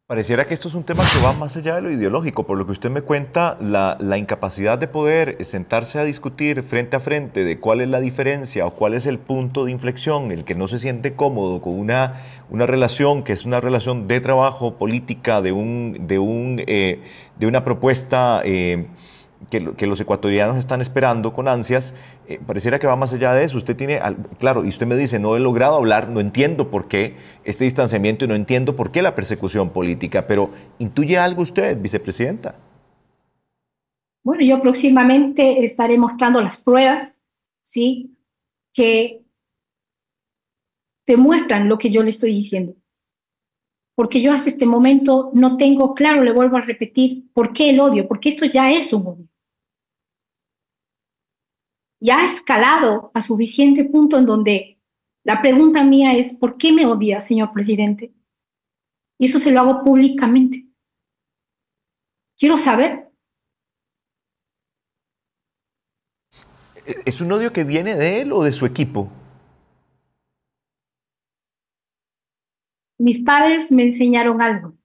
Pareciera que esto es un tema que va más allá de lo ideológico. Por lo que usted me cuenta, la incapacidad de poder sentarse a discutir frente a frente de cuál es la diferencia o cuál es el punto de inflexión, el que no se siente cómodo con una relación que es una relación de trabajo política, de una propuesta que los ecuatorianos están esperando con ansias, pareciera que va más allá de eso. Usted tiene, claro, y usted me dice, no he logrado hablar, no entiendo por qué este distanciamiento y no entiendo por qué la persecución política, pero ¿intuye algo usted, vicepresidenta? Bueno, yo próximamente estaré mostrando las pruebas, ¿sí?, que demuestran lo que yo le estoy diciendo. Porque yo hasta este momento no tengo claro, le vuelvo a repetir, por qué el odio, porque esto ya es un odio. Ya ha escalado a suficiente punto en donde la pregunta mía es, ¿por qué me odia, señor presidente? Y eso se lo hago públicamente. Quiero saber. ¿Es un odio que viene de él o de su equipo? Mis padres me enseñaron algo.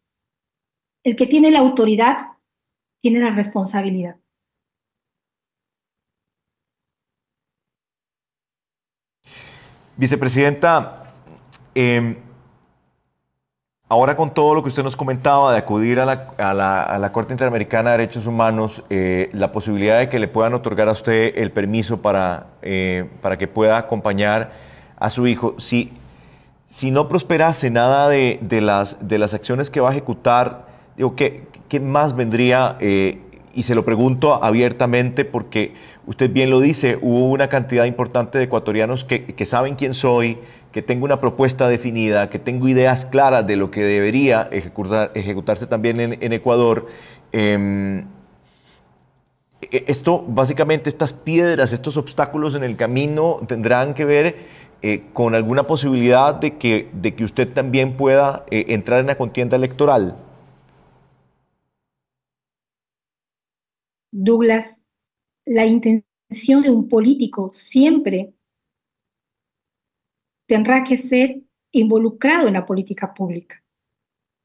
El que tiene la autoridad tiene la responsabilidad. Vicepresidenta, ahora con todo lo que usted nos comentaba de acudir a la Corte Interamericana de Derechos Humanos, la posibilidad de que le puedan otorgar a usted el permiso para que pueda acompañar a su hijo, si no prosperase nada de las acciones que va a ejecutar, digo, ¿qué más vendría? Y se lo pregunto abiertamente porque usted bien lo dice, hubo una cantidad importante de ecuatorianos que saben quién soy, que tengo una propuesta definida, que tengo ideas claras de lo que debería ejecutarse también en Ecuador. Esto, básicamente, estas piedras, estos obstáculos en el camino tendrán que ver con alguna posibilidad de que usted también pueda entrar en la contienda electoral. Douglas, la intención de un político siempre tendrá que ser involucrado en la política pública,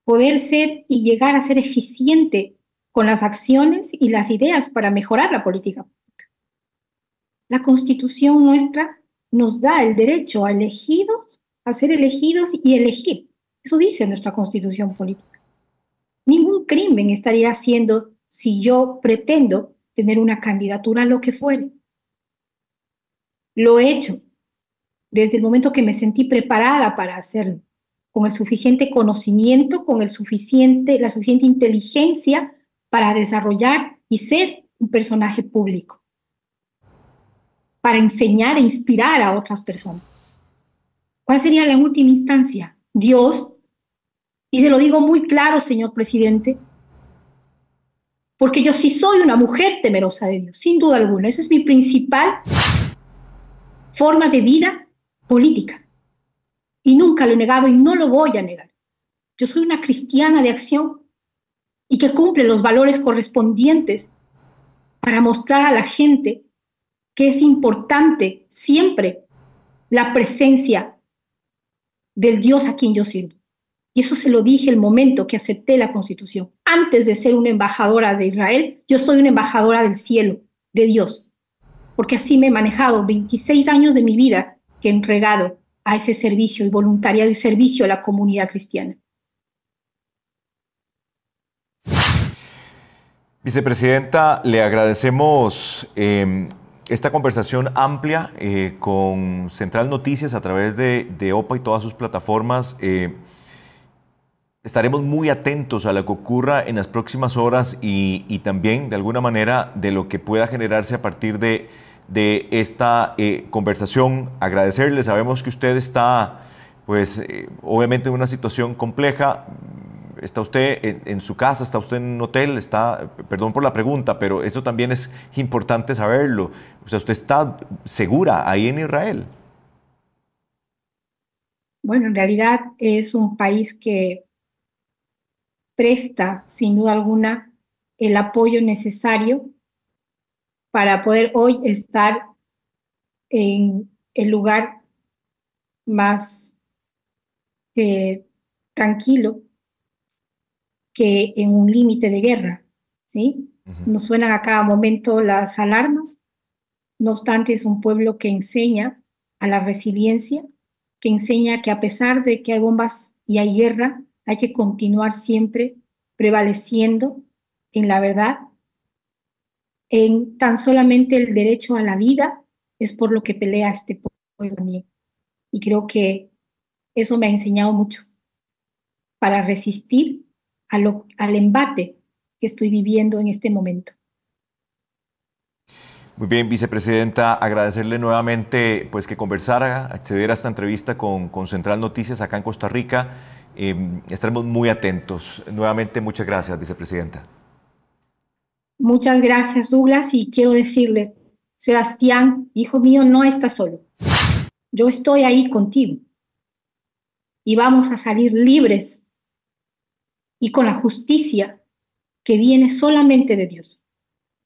poder ser y llegar a ser eficiente con las acciones y las ideas para mejorar la política pública. La Constitución nuestra nos da el derecho a elegidos, a ser elegidos y elegir. Eso dice nuestra Constitución política. Ningún crimen estaría siendo si yo pretendo tener una candidatura a lo que fuere. Lo he hecho desde el momento que me sentí preparada para hacerlo, con el suficiente conocimiento, con la suficiente inteligencia para desarrollar y ser un personaje público, para enseñar e inspirar a otras personas. ¿Cuál sería la última instancia? Dios. Y se lo digo muy claro, señor presidente, porque yo sí soy una mujer temerosa de Dios, sin duda alguna. Esa es mi principal forma de vida política. Y nunca lo he negado y no lo voy a negar. Yo soy una cristiana de acción y que cumple los valores correspondientes para mostrar a la gente que es importante siempre la presencia del Dios a quien yo sirvo. Y eso se lo dije el momento que acepté la Constitución. Antes de ser una embajadora de Israel, yo soy una embajadora del cielo, de Dios. Porque así me he manejado 26 años de mi vida que he entregado a ese servicio y voluntariado y servicio a la comunidad cristiana. Vicepresidenta, le agradecemos esta conversación amplia con Central Noticias a través de OPA y todas sus plataformas. Estaremos muy atentos a lo que ocurra en las próximas horas y también, de alguna manera, de lo que pueda generarse a partir de esta conversación. Agradecerle, sabemos que usted está, pues, obviamente en una situación compleja. ¿Está usted en su casa? ¿Está usted en un hotel? Perdón por la pregunta, pero eso también es importante saberlo. O sea, ¿usted está segura ahí en Israel? Bueno, en realidad es un país que presta, sin duda alguna, el apoyo necesario para poder hoy estar en el lugar más tranquilo que en un límite de guerra, ¿sí? Nos suenan a cada momento las alarmas, no obstante es un pueblo que enseña a la resiliencia, que enseña que a pesar de que hay bombas y hay guerra, hay que continuar siempre prevaleciendo en la verdad, en tan solamente el derecho a la vida, es por lo que pelea este pueblo también. Y creo que eso me ha enseñado mucho para resistir al embate que estoy viviendo en este momento. Muy bien, vicepresidenta, agradecerle nuevamente pues, que conversara, acceder a esta entrevista con Central Noticias acá en Costa Rica. Estaremos muy atentos. Nuevamente, muchas gracias, vicepresidenta. Muchas gracias, Douglas, y quiero decirle, Sebastián, hijo mío, no estás solo. Yo estoy ahí contigo y vamos a salir libres y con la justicia que viene solamente de Dios.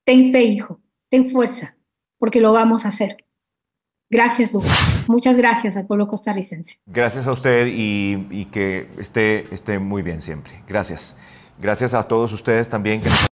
Ten fe, hijo, ten fuerza, porque lo vamos a hacer. Gracias, Douglas. Muchas gracias al pueblo costarricense. Gracias a usted y que esté muy bien siempre. Gracias. Gracias a todos ustedes también que nos